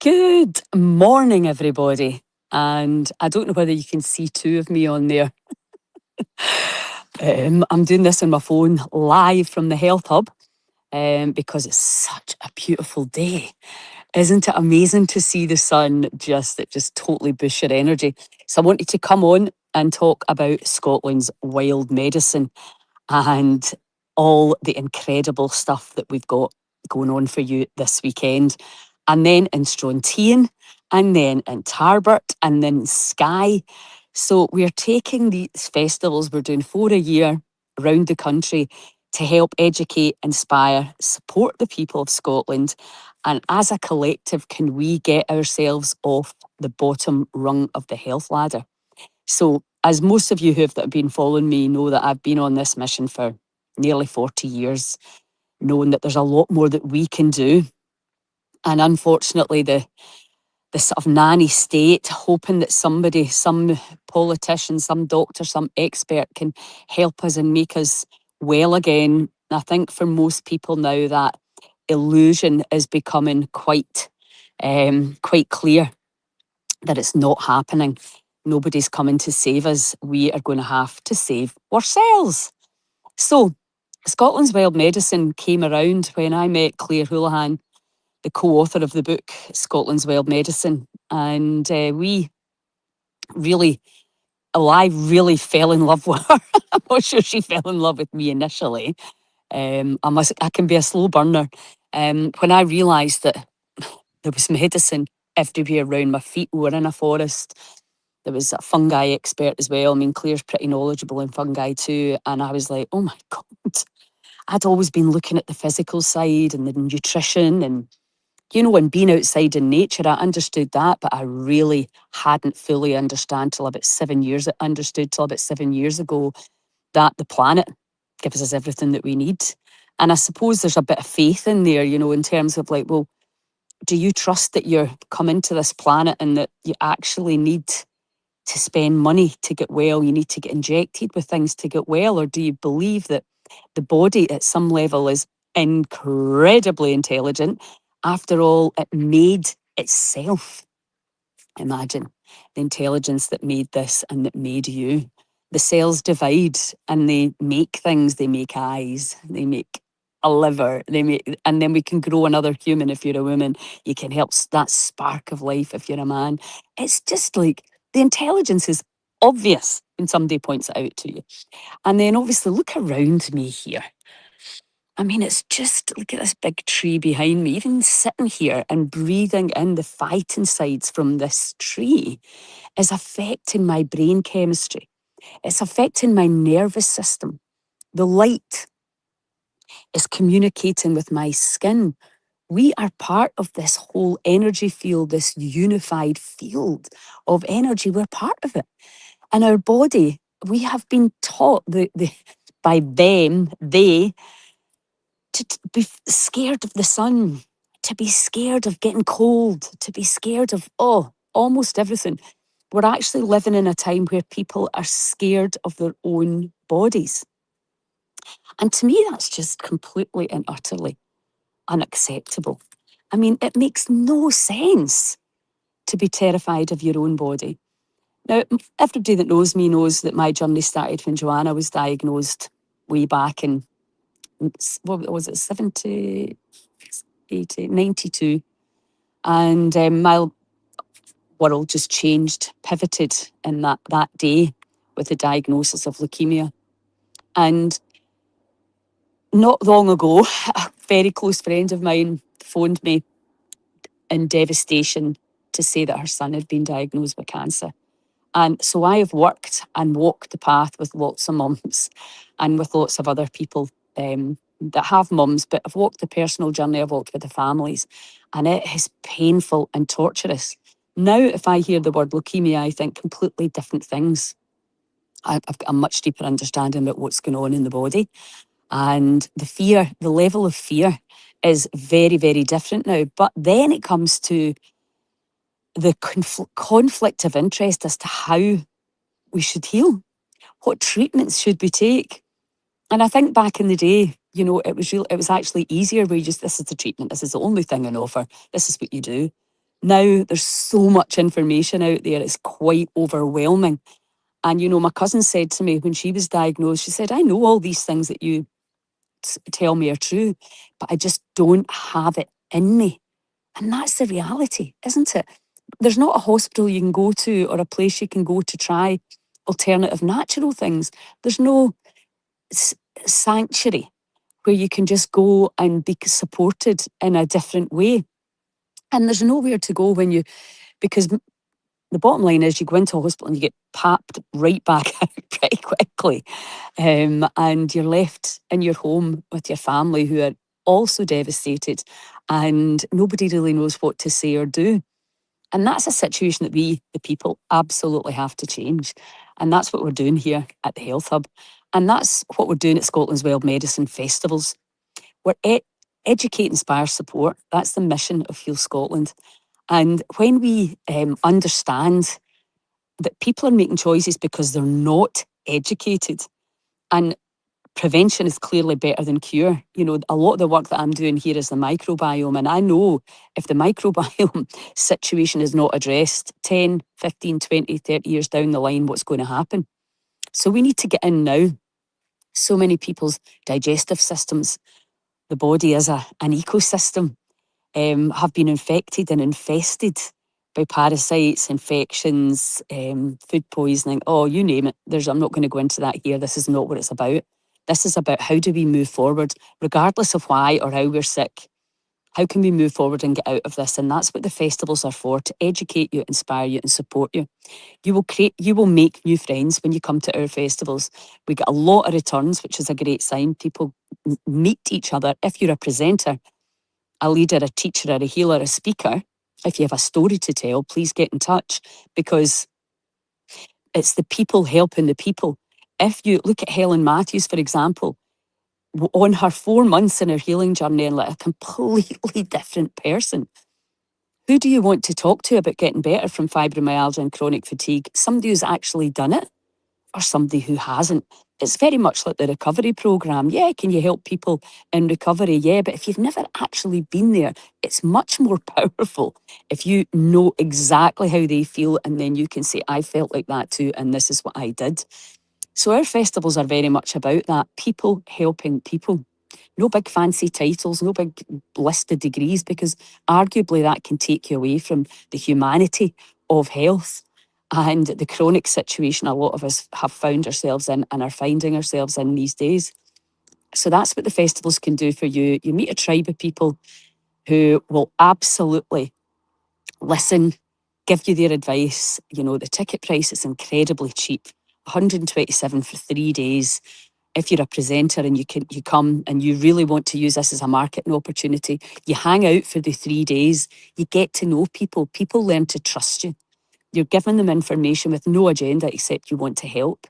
Good morning, everybody. And I don't know whether you can see two of me on there. I'm doing this on my phone live from the Health Hub because it's such a beautiful day. Isn't it amazing to see the sun it just totally boosts your energy? So I wanted to come on and talk about Scotland's wild medicine and all the incredible stuff that we've got going on for you this weekend. And then in Strontian, and then in Tarbert, and then Skye. So we're taking these festivals, we're doing 4 a year around the country to help educate, inspire, support the people of Scotland. And as a collective, can we get ourselves off the bottom rung of the health ladder? So, as most of you who have been following me know, that I've been on this mission for nearly 40 years, knowing that there's a lot more that we can do. And unfortunately, the sort of nanny state, hoping that somebody, some politician, some doctor, some expert can help us and make us well again. I think for most people now that illusion is becoming quite clear that it's not happening. Nobody's coming to save us. We are going to have to save ourselves. So, Scotland's Wild Medicine came around when I met Claire Houlihan, the co-author of the book Scotland's Wild Medicine, and I really fell in love with her. I'm not sure she fell in love with me initially. I can be a slow burner. When I realised that there was medicine everywhere around my feet, we were in a forest. There was a fungi expert as well. I mean, Claire's pretty knowledgeable in fungi too. And I was like, oh my God. I'd always been looking at the physical side and the nutrition and being outside in nature. I understood that, but I really hadn't fully understood till about 7 years ago that the planet gives us everything that we need. And I suppose there's a bit of faith in there, in terms of like, well, do you trust that you're coming to this planet and that you actually need to spend money to get well? You need to get injected with things to get well? Or do you believe that the body at some level is incredibly intelligent? After all, it made itself. Imagine the intelligence that made this and that made you. The cells divide and they make things. They make eyes, they make a liver, and then we can grow another human if you're a woman. You can help that spark of life if you're a man. It's just like the intelligence is obvious when somebody points it out to you. And then obviously look around me here. I mean, it's just look at this big tree behind me. Even sitting here and breathing in the phytoncides from this tree is affecting my brain chemistry. It's affecting my nervous system. The light is communicating with my skin. We are part of this whole energy field, this unified field of energy. We're part of it. And our body, we have been taught by them, to be scared of the sun, to be scared of getting cold, to be scared of, almost everything. We're actually living in a time where people are scared of their own bodies. And to me, that's just completely and utterly unacceptable. I mean, it makes no sense to be terrified of your own body. Now, everybody that knows me knows that my journey started when Joanna was diagnosed way back in, what was it, 70, 80, 92. And my world just changed, pivoted in that day with the diagnosis of leukemia. And not long ago, a very close friend of mine phoned me in devastation to say that her son had been diagnosed with cancer. And so I have worked and walked the path with lots of mums and with lots of other people that have mums, but I've walked the personal journey, I've walked with the families, and it is painful and torturous. Now, if I hear the word leukemia, I think completely different things. I've got a much deeper understanding about what's going on in the body. And the level of fear is very, very different now. But then it comes to the conflict of interest as to how we should heal. What treatments should we take? And I think back in the day, it was actually easier where this is the treatment, this is the only thing on offer, this is what you do. Now there's so much information out there, it's quite overwhelming. And, my cousin said to me when she was diagnosed, she said, I know all these things that you tell me are true, but I just don't have it in me. And that's the reality, isn't it? There's not a hospital you can go to or a place you can go to try alternative natural things. There's no sanctuary where you can just go and be supported in a different way. And there's nowhere to go because the bottom line is you go into a hospital and you get papped right back out pretty quickly. And you're left in your home with your family who are also devastated, and nobody really knows what to say or do. And that's a situation that we, the people, absolutely have to change. And that's what we're doing here at the Health Hub. And that's what we're doing at Scotland's Wild Medicine Festivals. We're educate, inspire, support. That's the mission of Heal Scotland. And when we understand that people are making choices because they're not educated, and prevention is clearly better than cure. A lot of the work that I'm doing here is the microbiome, and I know if the microbiome situation is not addressed 10, 15, 20, 30 years down the line, what's going to happen? So we need to get in now. So many people's digestive systems, the body is an ecosystem, have been infected and infested by parasites, infections, food poisoning, you name it. I'm not going to go into that here. This is not what it's about. This is about how do we move forward, regardless of why or how we're sick. How can we move forward and get out of this? And that's what the festivals are for, to educate you, inspire you, and support you. You will make new friends when you come to our festivals. We get a lot of returns, which is a great sign. People meet each other. If you're a presenter, a leader, a teacher, a healer, a speaker, if you have a story to tell, please get in touch, because it's the people helping the people. If you look at Helen Matthews, for example, on her 4 months in her healing journey and like a completely different person, who do you want to talk to about getting better from fibromyalgia and chronic fatigue? Somebody who's actually done it or somebody who hasn't? It's very much like the recovery program. Yeah, can you help people in recovery? Yeah, but if you've never actually been there, it's much more powerful if you know exactly how they feel, and then you can say, I felt like that too, and this is what I did. So our festivals are very much about that, people helping people. No big fancy titles, no big listed degrees, because arguably that can take you away from the humanity of health and the chronic situation a lot of us have found ourselves in and are finding ourselves in these days. So that's what the festivals can do for you. You meet a tribe of people who will absolutely listen, give you their advice. The ticket price is incredibly cheap, 127 for 3 days. If you're a presenter and you come and you really want to use this as a marketing opportunity, you hang out for the 3 days, you get to know people, people learn to trust you. You're giving them information with no agenda except you want to help.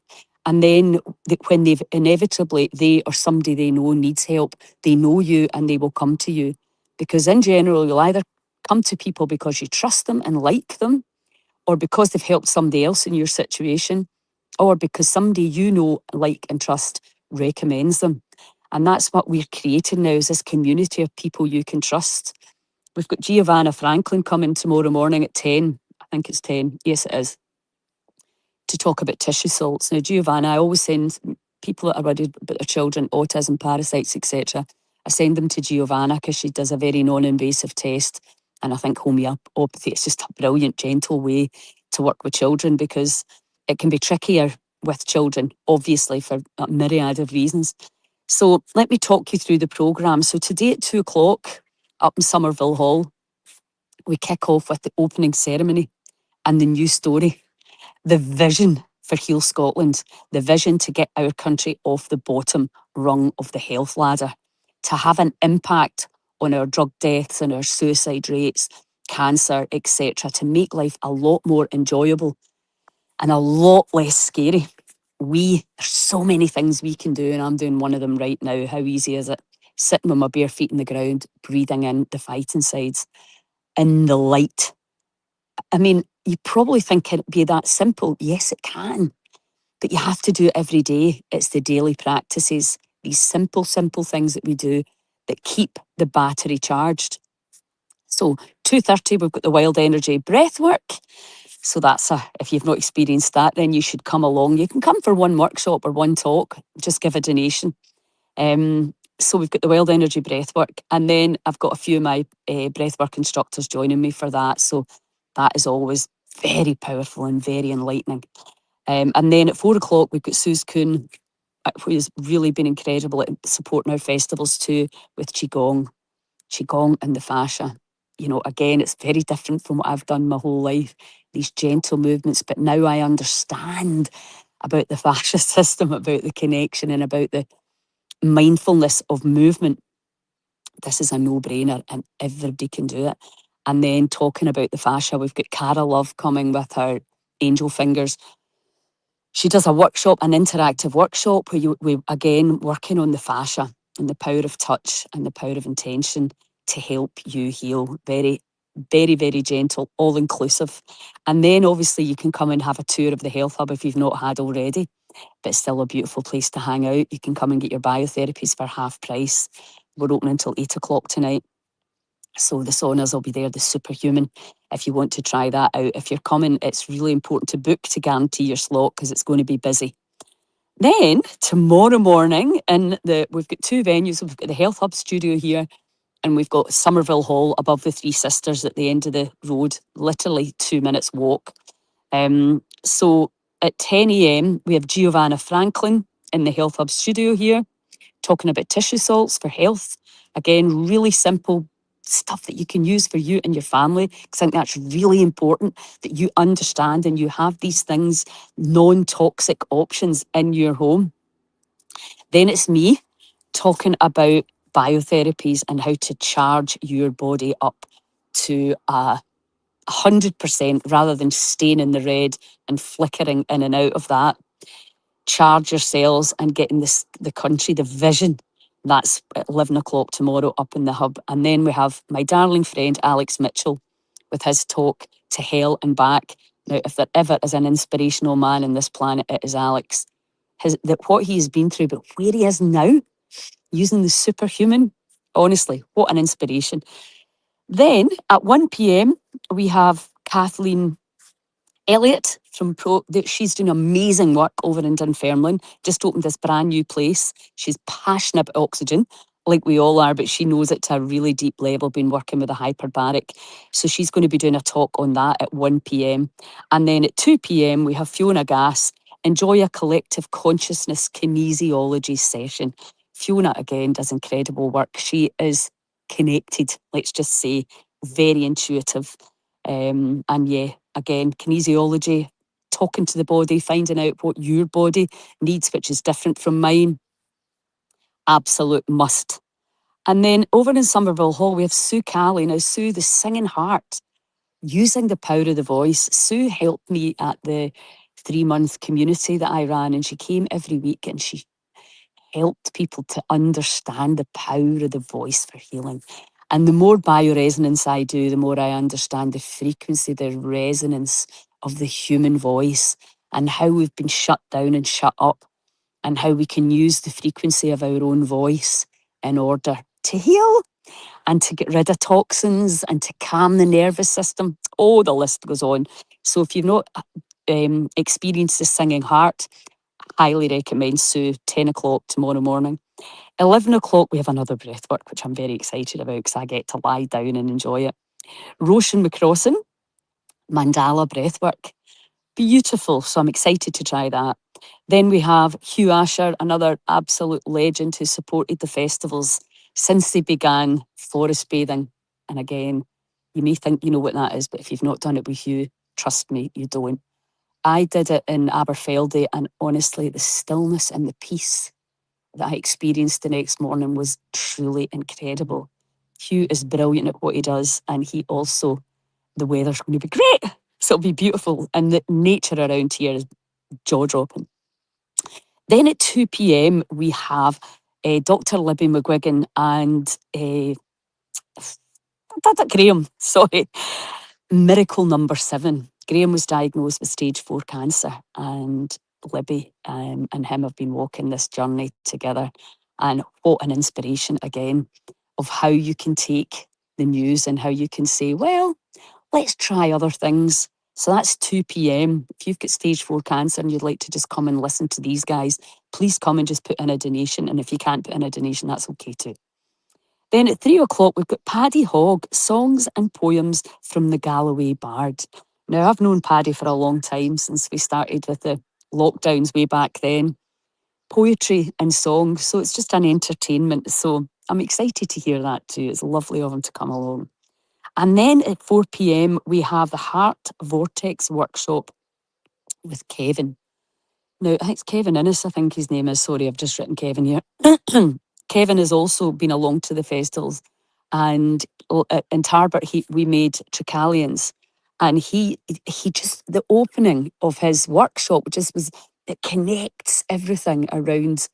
And then when they or somebody they know needs help, they know you and they will come to you. Because in general, you'll either come to people because you trust them and like them, or because they've helped somebody else in your situation, or because somebody you know, like and trust recommends them. And that's what we're creating now, is this community of people you can trust. We've got Giovanna Franklin coming tomorrow morning at 10. I think it's 10. Yes, it is. To talk about tissue salts. Now, Giovanna, I always send people that are worried about their children, autism, parasites, etc. I send them to Giovanna because she does a very non-invasive test. And I think homeopathy is just a brilliant, gentle way to work with children, because it can be trickier with children, obviously, for a myriad of reasons. So let me talk you through the programme. So today at 2 o'clock up in Somerville Hall, we kick off with the opening ceremony and the new story, the vision for Heal Scotland, the vision to get our country off the bottom rung of the health ladder, to have an impact on our drug deaths and our suicide rates, cancer, etc., to make life a lot more enjoyable and a lot less scary. There's so many things we can do, and I'm doing one of them right now. How easy is it? Sitting with my bare feet in the ground, breathing in the fighting sides, in the light. I mean, you probably think it'd be that simple. Yes, it can. But you have to do it every day. It's the daily practices, these simple things that we do that keep the battery charged. So 2:30, we've got the Wild Energy breathwork. So that's if you've not experienced that, then you should come along. You can come for one workshop or one talk, just give a donation. So we've got the Wild Energy breathwork, and then I've got a few of my breathwork instructors joining me for that. So that is always very powerful and very enlightening. And then at 4 o'clock, we've got Suze Kuhn, who has really been incredible at supporting our festivals too, with Qigong and the fascia. You know, again, it's very different from what I've done my whole life, these gentle movements, but now I understand about the fascia system, about the connection and about the mindfulness of movement. This is a no-brainer and everybody can do it. And then talking about the fascia, we've got Cara Love coming with her angel fingers. She does a workshop, an interactive workshop where we again working on the fascia and the power of touch and the power of intention to help you heal. Very, very, very gentle, all inclusive. And then obviously you can come and have a tour of the Health Hub if you've not had already, but it's still a beautiful place to hang out. You can come and get your biotherapies for half price. We're open until 8 o'clock tonight. So the saunas will be there, the superhuman, if you want to try that out. If you're coming, it's really important to book to guarantee your slot because it's going to be busy. Then tomorrow morning, we've got two venues. We've got the Health Hub studio here, and we've got Somerville Hall above the Three Sisters at the end of the road, literally 2 minutes walk. So at 10 a.m, we have Giovanna Franklin in the Health Hub studio here, talking about tissue salts for health. Again, really simple stuff that you can use for you and your family, because I think that's really important that you understand and you have these things, non-toxic options in your home. Then it's me talking about biotherapies and how to charge your body up to 100% rather than staying in the red and flickering in and out of that. Charge your cells and getting the country, the vision. That's at 11 o'clock tomorrow up in the hub. And then we have my darling friend Alex Mitchell with his talk To Hell and Back. Now, if there ever is an inspirational man in this planet, it is Alex. What he has been through, but where he is now, using the superhuman, honestly, what an inspiration. Then at 1 p.m, we have Kathleen Elliot from she's doing amazing work over in Dunfermline, just opened this brand new place. She's passionate about oxygen, like we all are, but she knows it to a really deep level, been working with a hyperbaric. So she's going to be doing a talk on that at 1 p.m. And then at 2 p.m, we have Fiona Gass, Enjoy a Collective Consciousness Kinesiology session. Fiona, again, does incredible work. She is connected, let's just say, very intuitive. And yeah, again, kinesiology, talking to the body, finding out what your body needs, which is different from mine. Absolute must. And then over in Somerville Hall, we have Sue Cally. Now, Sue, the singing heart, using the power of the voice. Sue helped me at the 3-month community that I ran, and she came every week and she helped people to understand the power of the voice for healing. And the more bioresonance I do, the more I understand the frequency, the resonance of the human voice and how we've been shut down and shut up, and how we can use the frequency of our own voice in order to heal and to get rid of toxins and to calm the nervous system. Oh, the list goes on. So if you've not experienced the singing heart, highly recommend Sue, 10 o'clock tomorrow morning. 11 o'clock, we have another breathwork, which I'm very excited about because I get to lie down and enjoy it. Roshan McCrossan, Mandala breathwork. Beautiful. So I'm excited to try that. Then we have Hugh Asher, another absolute legend who supported the festivals since they began, forest bathing. And again, you may think you know what that is, but if you've not done it with Hugh, trust me, you don't. I did it in Aberfeldy, and honestly, the stillness and the peace that I experienced the next morning was truly incredible. Hugh is brilliant at what he does, and he also, the weather's going to be great, so it'll be beautiful, and the nature around here is jaw-dropping. Then at 2 p.m, we have Dr. Libby McGuigan and Graham, sorry, Miracle Number 7. Graham was diagnosed with stage 4 cancer, and Libby and him have been walking this journey together. And what an inspiration again of how you can take the news and how you can say, well, let's try other things. So that's 2 p.m. If you've got stage 4 cancer and you'd like to just come and listen to these guys, please come and just put in a donation. And if you can't put in a donation, that's okay too. Then at 3 o'clock, we've got Paddy Hogg, songs and poems from the Galloway Bard. Now, I've known Paddy for a long time, since we started with the lockdowns way back then. Poetry and songs, so it's just an entertainment. So I'm excited to hear that too. It's lovely of him to come along. And then at 4 p.m, we have the Heart Vortex workshop with Kevin. Now, I think it's Kevin Innes, I think his name is. Sorry, I've just written Kevin here. Kevin has also been along to the festivals. And in Tarbert, we made Tricalians. And he just, the opening of his workshop just was, it connects everything around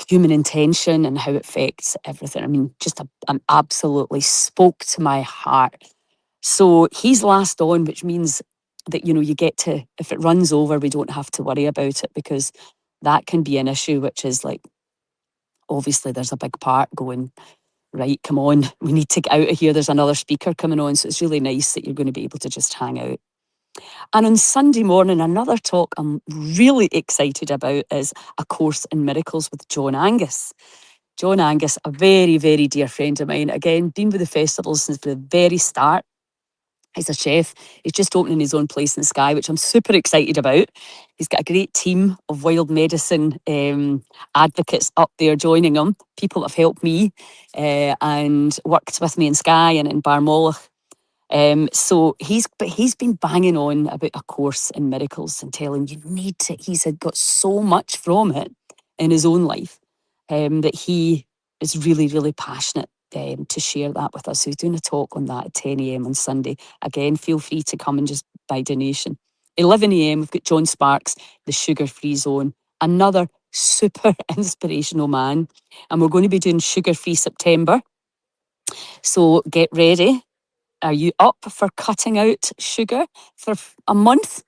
human intention and how it affects everything. I mean, just absolutely spoke to my heart. So he's last on, which means that, you get to, if it runs over, we don't have to worry about it, because that can be an issue, which is like, obviously there's a big part going, right, come on, we need to get out of here. There's another speaker coming on. So it's really nice that you're going to be able to just hang out. And on Sunday morning, another talk I'm really excited about is A Course in Miracles with John Angus. John Angus, a very, very dear friend of mine. Again, been with the festival since the very start. He's a chef. He's just opening his own place in the Skye, which I'm super excited about. He's got a great team of wild medicine advocates up there joining him, people that have helped me and worked with me in Skye and in Barmolach. So he's been banging on about A Course in Miracles and telling you need to. He's had got so much from it in his own life that he is really, really passionate to share that with us. So he's doing a talk on that at 10 a.m. on Sunday. Again, feel free to come and just by donation. 11 a.m. we've got John Sparks, the Sugar Free Zone, another super inspirational man, and we're going to be doing Sugar Free September. So get ready. Are you up for cutting out sugar for a month?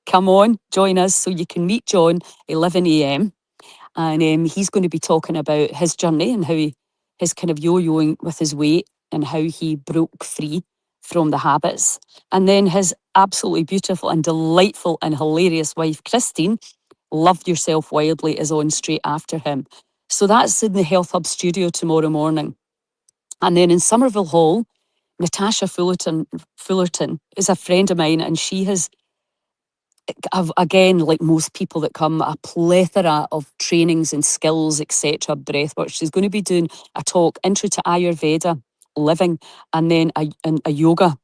Come on, join us so you can meet John, 11 a.m. And he's going to be talking about his journey and how his kind of yo-yoing with his weight and how he broke free from the habits. And then his absolutely beautiful and delightful and hilarious wife, Christine, Love Yourself Wildly, is on straight after him. So that's in the Health Hub studio tomorrow morning. And then in Somerville Hall, Natasha Fullerton is a friend of mine, and she has, again, like most people that come, a plethora of trainings and skills, etc., breathwork. She's going to be doing a talk, Intro to Ayurveda, Living, and then a yoga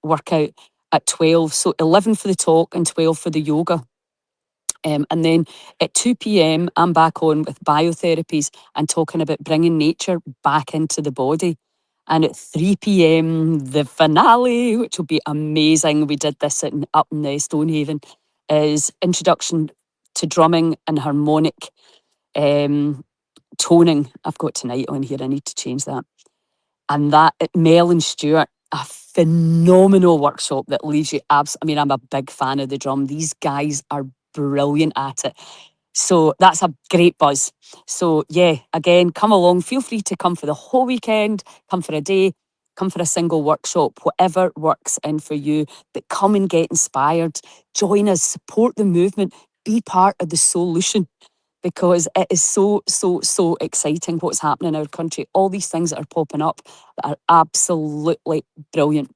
workout at 12. So 11 for the talk and 12 for the yoga. And then at 2 p.m, I'm back on with biotherapies and talking about bringing nature back into the body. And at 3 p.m, the finale, which will be amazing. We did this up in the Stonehaven, is Introduction to Drumming and Harmonic Toning. I've got tonight on here. I need to change that. And that, Mel and Stuart, a phenomenal workshop that leaves you I mean, I'm a big fan of the drum. These guys are brilliant at it. So that's a great buzz. So yeah, again, come along. Feel free to come for the whole weekend, come for a day, come for a single workshop, whatever works in for you. But come and get inspired. Join us, support the movement, be part of the solution, because it is so, so, so exciting what's happening in our country. All these things that are popping up that are absolutely brilliant.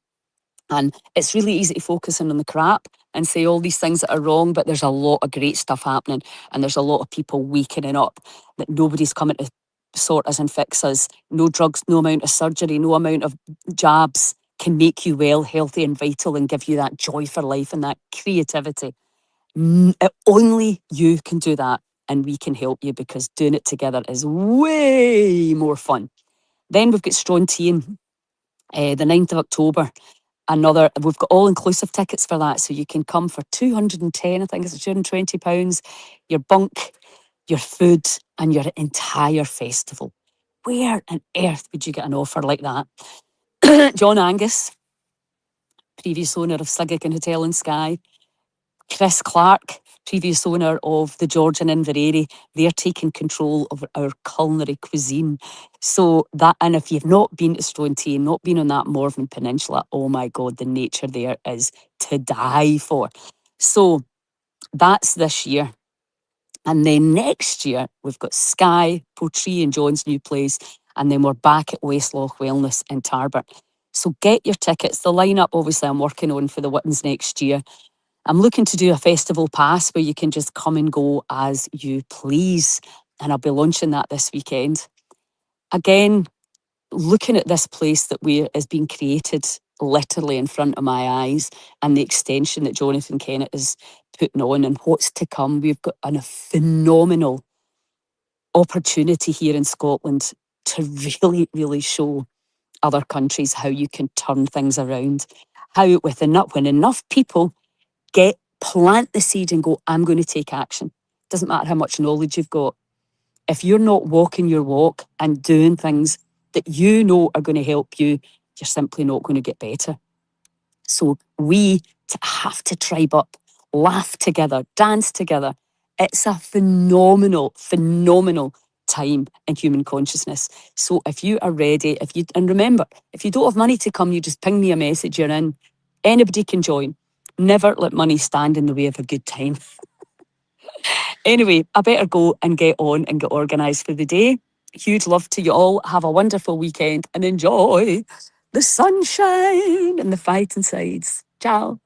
And it's really easy to focus in on the crap and say all these things that are wrong, but there's a lot of great stuff happening, and there's a lot of people waking up that nobody's coming to sort us and fix us. No drugs, no amount of surgery, no amount of jabs can make you well, healthy and vital and give you that joy for life and that creativity. Only you can do that, and we can help you, because doing it together is way more fun. Then we've got Strontian, the 9th of October. We've got all-inclusive tickets for that, so you can come for 210, I think it's £220, your bunk, your food, and your entire festival. Where on earth would you get an offer like that? John Angus, previous owner of Sligagan Hotel in Skye, Chris Clark, previous owner of the George in Inverary, they're taking control of our culinary cuisine. So that, and if you've not been to Strontian, not been on that Morven Peninsula, oh my God, the nature there is to die for. So that's this year. And then next year, we've got Skye, Portree and John's new place. And then we're back at Westloch Wellness in Tarbert. So get your tickets. The lineup, obviously, I'm working on for the Wittens next year. I'm looking to do a festival pass where you can just come and go as you please. And I'll be launching that this weekend. Again, looking at this place that is being created literally in front of my eyes, and the extension that Jonathan Kennett is putting on and what's to come, we've got a phenomenal opportunity here in Scotland to really, really show other countries how you can turn things around. How when enough people plant the seed and go, I'm going to take action. Doesn't matter how much knowledge you've got. If you're not walking your walk and doing things that you know are going to help you, you're simply not going to get better. So we have to tribe up, laugh together, dance together. It's a phenomenal, phenomenal time in human consciousness. So if you are ready, and remember, if you don't have money to come, you just ping me a message, you're in. Anybody can join. Never let money stand in the way of a good time. Anyway, I better go and get on and get organised for the day. Huge love to you all. Have a wonderful weekend and enjoy the sunshine and the fighting sides. Ciao.